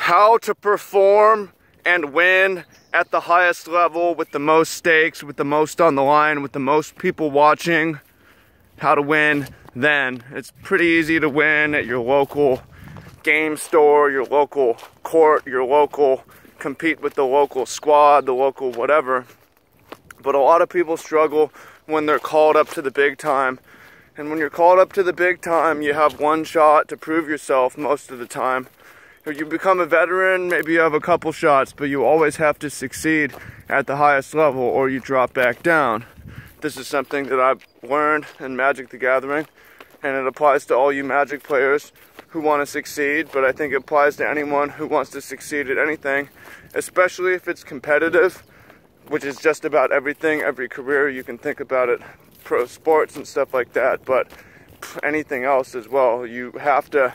how to perform and win at the highest level with the most stakes, with the most on the line, with the most people watching. How to win then. It's pretty easy to win at your local game store, your local court, your local, compete with the local squad, the local whatever. But a lot of people struggle when they're called up to the big time. And when you're called up to the big time, you have one shot to prove yourself most of the time. If you become a veteran, maybe you have a couple shots, but you always have to succeed at the highest level or you drop back down. This is something that I've learned in Magic the Gathering, and it applies to all you Magic players who want to succeed, but I think it applies to anyone who wants to succeed at anything, especially if it's competitive, which is just about everything, every career. You can think about it, pro sports and stuff like that, but anything else as well. You have to,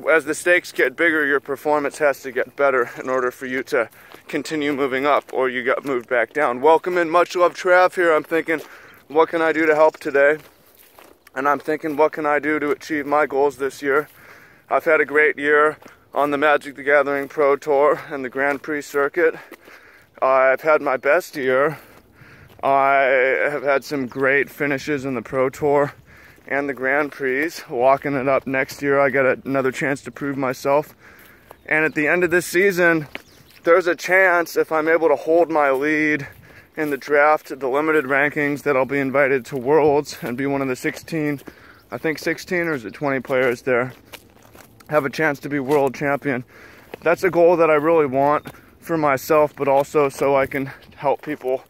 as the stakes get bigger, your performance has to get better in order for you to continue moving up, or you got moved back down. Welcome in, much love, Trav here. I'm thinking, what can I do to help today? And I'm thinking, what can I do to achieve my goals this year? I've had a great year on the Magic the Gathering Pro Tour and the Grand Prix circuit. I've had my best year. I have had some great finishes in the Pro Tour and the Grand Prix. Walking it up next year, I got another chance to prove myself. And at the end of this season, there's a chance, if I'm able to hold my lead in the draft, the limited rankings, that I'll be invited to Worlds and be one of the 16, I think 16 or is it 20 players there, have a chance to be world champion. That's a goal that I really want for myself, but also so I can help people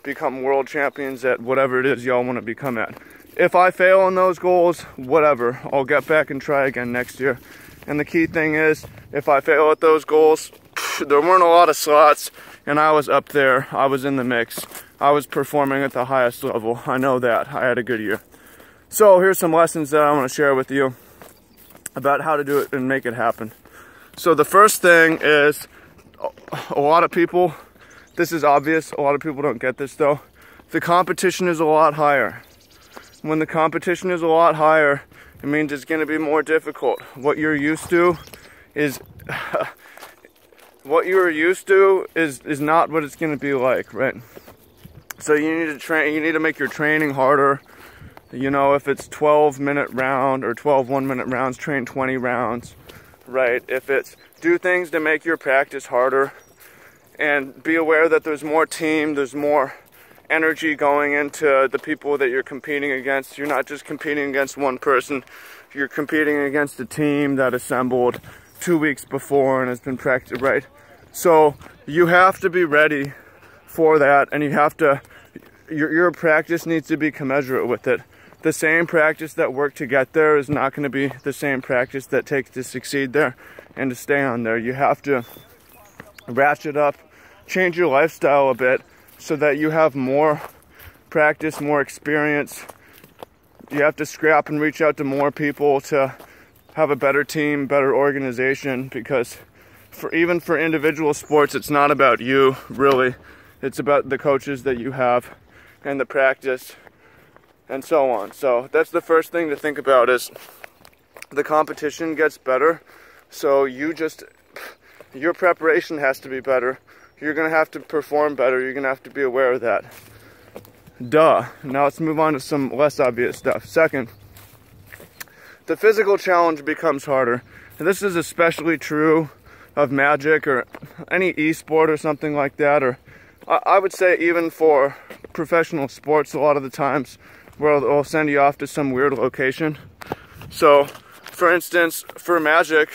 become world champions at whatever it is y'all want to become at. If I fail on those goals, whatever, I'll get back and try again next year. And the key thing is, if I fail at those goals, there weren't a lot of slots, and I was up there. I was in the mix. I was performing at the highest level. I know that. I had a good year. So here's some lessons that I want to share with you about how to do it and make it happen. So the first thing is, a lot of people, this is obvious, a lot of people don't get this though, the competition is a lot higher. When the competition is a lot higher, it means it's going to be more difficult. What you're used to is is not what it's going to be like, right? So you need to train, you need to make your training harder. You know, if it's 12-minute round or 12 one-minute rounds, train 20 rounds, right? If it's do things to make your practice harder, and be aware that there's more team, there's more energy going into the people that you're competing against. You're not just competing against one person, you're competing against a team that assembled 2 weeks before and has been practiced, right? So you have to be ready for that, and you have to, your practice needs to be commensurate with it. The same practice that worked to get there is not going to be the same practice that takes to succeed there and to stay on there. You have to ratchet up, change your lifestyle a bit so that you have more practice, more experience. You have to scrap and reach out to more people to have a better team, better organization, because even for individual sports, it's not about you, really. It's about the coaches that you have and the practice and so on. So that's the first thing to think about, is the competition gets better. So your preparation has to be better. You're going to have to perform better. You're going to have to be aware of that. Duh. Now let's move on to some less obvious stuff. Second, the physical challenge becomes harder. And this is especially true of Magic or any esport or something like that, or I would say even for professional sports, a lot of the times where they'll send you off to some weird location. So, for instance, for Magic,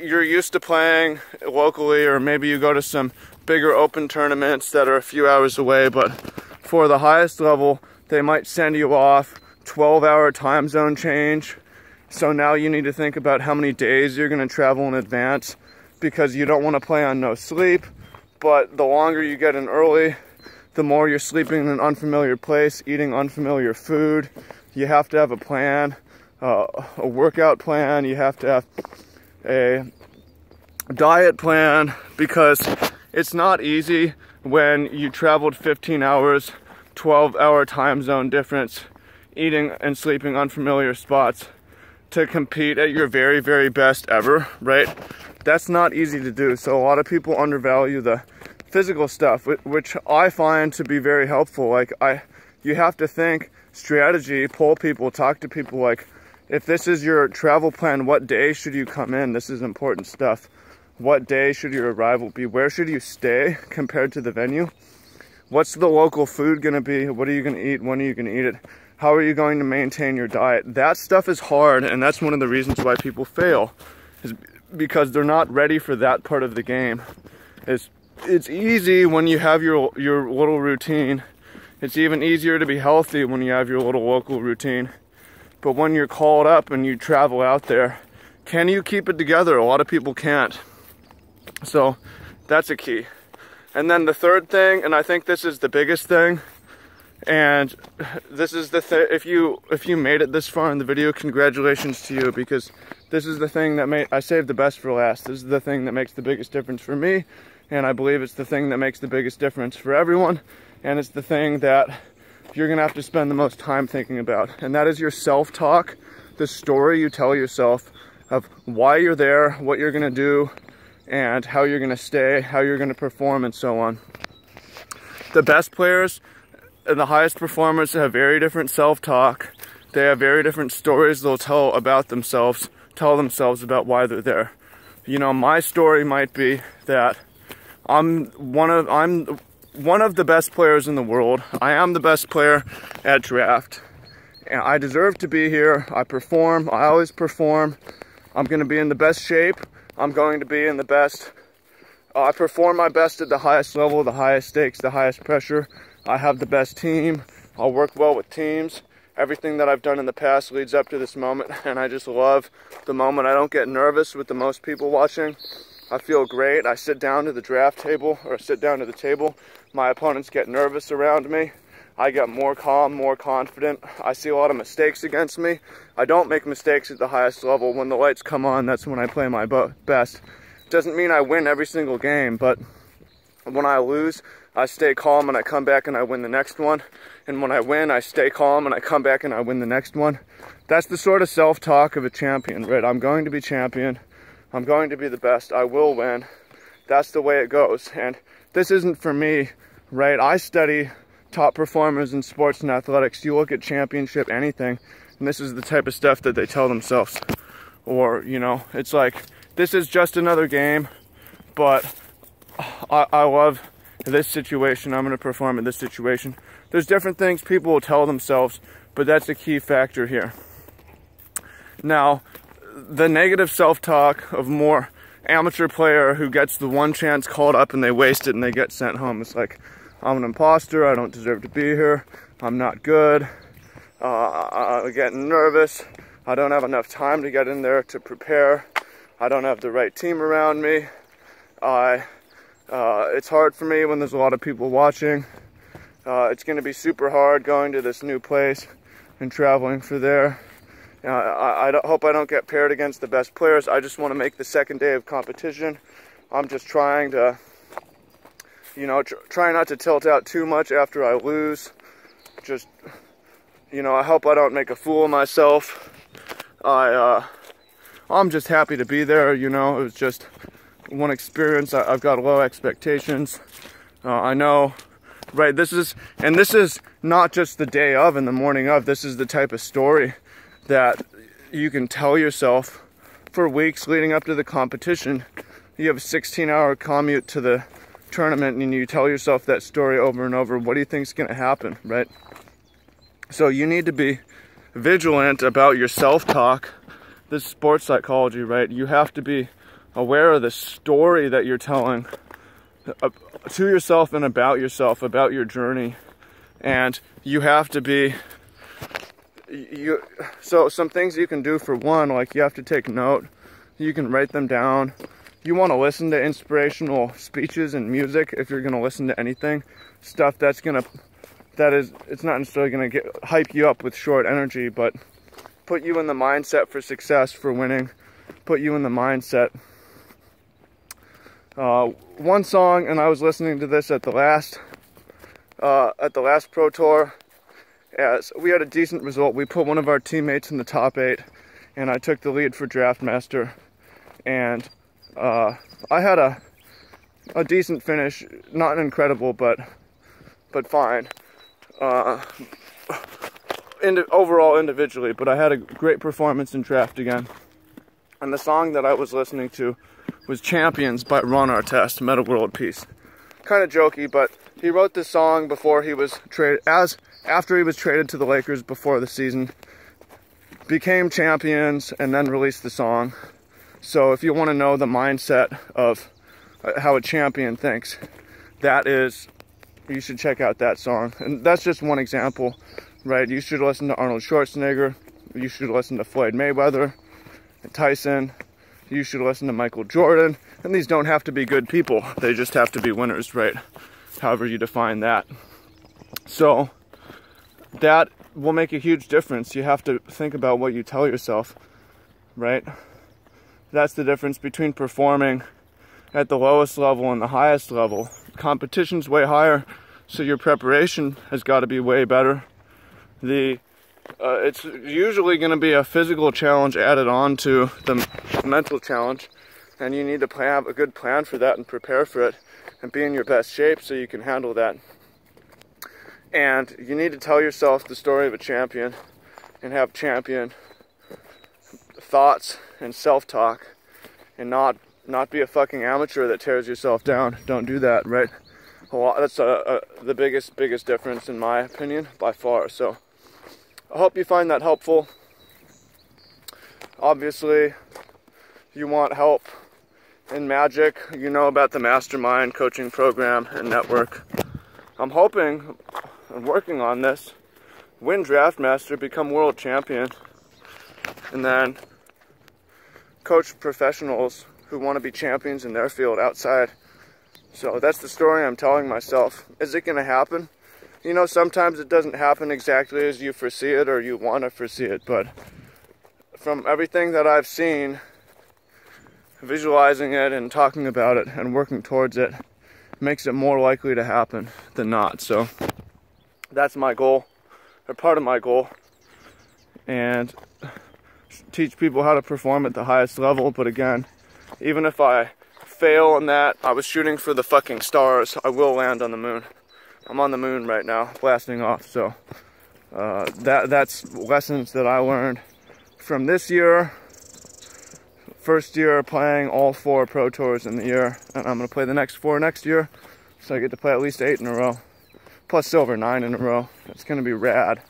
you're used to playing locally, or maybe you go to some bigger open tournaments that are a few hours away, but for the highest level, they might send you off 12-hour time zone change. So now you need to think about how many days you're going to travel in advance, because you don't want to play on no sleep, but the longer you get in early, the more you're sleeping in an unfamiliar place, eating unfamiliar food. You have to have a plan, a workout plan. You have to have a diet plan, because it's not easy when you traveled 15 hours, 12-hour time zone difference, eating and sleeping unfamiliar spots. to compete at your very, very best ever, right? That's not easy to do. So a lot of people undervalue the physical stuff, which I find to be very helpful. Like you have to think strategy, poll people, talk to people. Like, if this is your travel plan, what day should you come in? This is important stuff. What day should your arrival be? Where should you stay compared to the venue? What's the local food gonna be? What are you gonna eat? When are you gonna eat it? How are you going to maintain your diet? That stuff is hard, and that's one of the reasons why people fail, is because they're not ready for that part of the game. It's easy when you have your little routine. It's even easier to be healthy when you have your little local routine. But when you're called up and you travel out there, can you keep it together? A lot of people can't. So that's a key. And then the third thing, and I think this is the biggest thing, and this is the thing, if you made it this far in the video, congratulations to you, because this is the thing that I saved the best for last. This is the thing that makes the biggest difference for me, and I believe it's the thing that makes the biggest difference for everyone, and it's the thing that you're gonna have to spend the most time thinking about, and that is your self-talk, the story you tell yourself of why you're there, what you're gonna do, and how you're gonna stay, how you're gonna perform, and so on. The best players and the highest performers have very different self-talk. They have very different stories they'll tell themselves about why they're there. You know, my story might be that I'm one of the best players in the world. I am the best player at draft, and I deserve to be here. I perform. I always perform. I'm going to be in the best shape. I'm going to be in the best. I perform my best at the highest level, the highest stakes, the highest pressure. I have the best team. I'll work well with teams. Everything that I've done in the past leads up to this moment, and I just love the moment. I don't get nervous with the most people watching. I feel great. I sit down to the draft table, or sit down to the table. My opponents get nervous around me. I get more calm, more confident. I see a lot of mistakes against me. I don't make mistakes at the highest level. When the lights come on, that's when I play my best. Doesn't mean I win every single game, but when I lose, I stay calm and I come back and I win the next one. And when I win, I stay calm and I come back and I win the next one. That's the sort of self-talk of a champion, right? I'm going to be champion. I'm going to be the best. I will win. That's the way it goes. And this isn't for me, right? I study top performers in sports and athletics. You look at championship, anything, and this is the type of stuff that they tell themselves. Or, you know, it's like, this is just another game, but I love this situation. I'm going to perform in this situation. There's different things people will tell themselves, but that's a key factor here. Now, the negative self-talk of more amateur player who gets the one chance called up and they waste it and they get sent home. It's like, I'm an imposter, I don't deserve to be here, I'm not good, I'm getting nervous, I don't have enough time to get in there to prepare, I don't have the right team around me, it's hard for me when there's a lot of people watching, it's going to be super hard going to this new place and traveling for there. I hope I don't get paired against the best players. I just want to make the second day of competition. I'm just trying to, you know, try not to tilt out too much after I lose. Just, you know, I hope I don't make a fool of myself. I'm just happy to be there, you know. It was just one experience. I've got low expectations. I know, right, this is not just the day of and the morning of. This is the type of story that you can tell yourself for weeks leading up to the competition. You have a 16-hour commute to the tournament and you tell yourself that story over and over. What do you think is going to happen, right? So you need to be vigilant about your self-talk. This is sports psychology, right? You have to be aware of the story that you're telling to yourself and about yourself, about your journey. And you have to be so some things you can do, for one, like you have to take note. You can write them down. You want to listen to inspirational speeches and music if you're going to listen to anything. Stuff it's not necessarily going to hype you up with short energy, but put you in the mindset for success, for winning. Put you in the mindset. One song, and I was listening to this at the last Pro Tour. As we had a decent result. We put one of our teammates in the top 8, and I took the lead for Draftmaster, and I had a decent finish, not incredible, but fine. Overall individually, but I had a great performance in draft again. And the song that I was listening to was Champions by Ron Artest, Metta World Peace. Kind of jokey, but he wrote this song before he was traded, after he was traded to the Lakers before the season, became champions, and then released the song. So if you want to know the mindset of how a champion thinks, you should check out that song. And that's just one example, right? You should listen to Arnold Schwarzenegger. You should listen to Floyd Mayweather and Tyson. You should listen to Michael Jordan. And these don't have to be good people. They just have to be winners, right? However you define that. So that will make a huge difference. You have to think about what you tell yourself, right? That's the difference between performing at the lowest level and the highest level. Competition's way higher, so your preparation has got to be way better. It's usually going to be a physical challenge added on to the mental challenge, and you need to have a good plan for that and prepare for it and be in your best shape so you can handle that. And you need to tell yourself the story of a champion and have champion thoughts and self-talk, and not be a fucking amateur that tears yourself down. Don't do that, right? That's the biggest difference in my opinion, by far. So I hope you find that helpful. Obviously, you want help in magic. You know about the Mastermind coaching program and network. I'm hoping and working on this. Win Draftmaster, become world champion, and then coach professionals who want to be champions in their field outside. So that's the story I'm telling myself. Is it going to happen? You know, sometimes it doesn't happen exactly as you foresee it or you want to foresee it, but from everything that I've seen, visualizing it and talking about it and working towards it makes it more likely to happen than not. So that's my goal, or part of my goal, and teach people how to perform at the highest level. But again, even if I fail on that, I was shooting for the fucking stars. I will land on the moon. I'm on the moon right now, blasting off. So that's lessons that I learned from this year. First year playing all 4 Pro Tours in the year, and I'm gonna play the next 4 next year, so I get to play at least 8 in a row, plus silver 9 in a row. It's gonna be rad.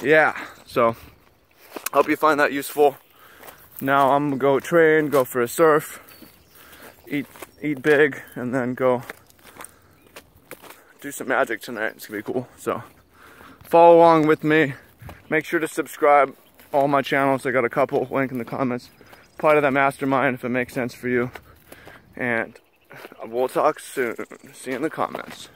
Yeah, so hope you find that useful. Now I'm gonna go train, go for a surf, eat big, and then go do some magic tonight. It's gonna be cool. So follow along with me. Make sure to subscribe all my channels. I got a couple, link in the comments. Apply to that mastermind if it makes sense for you. And we'll talk soon. See you in the comments.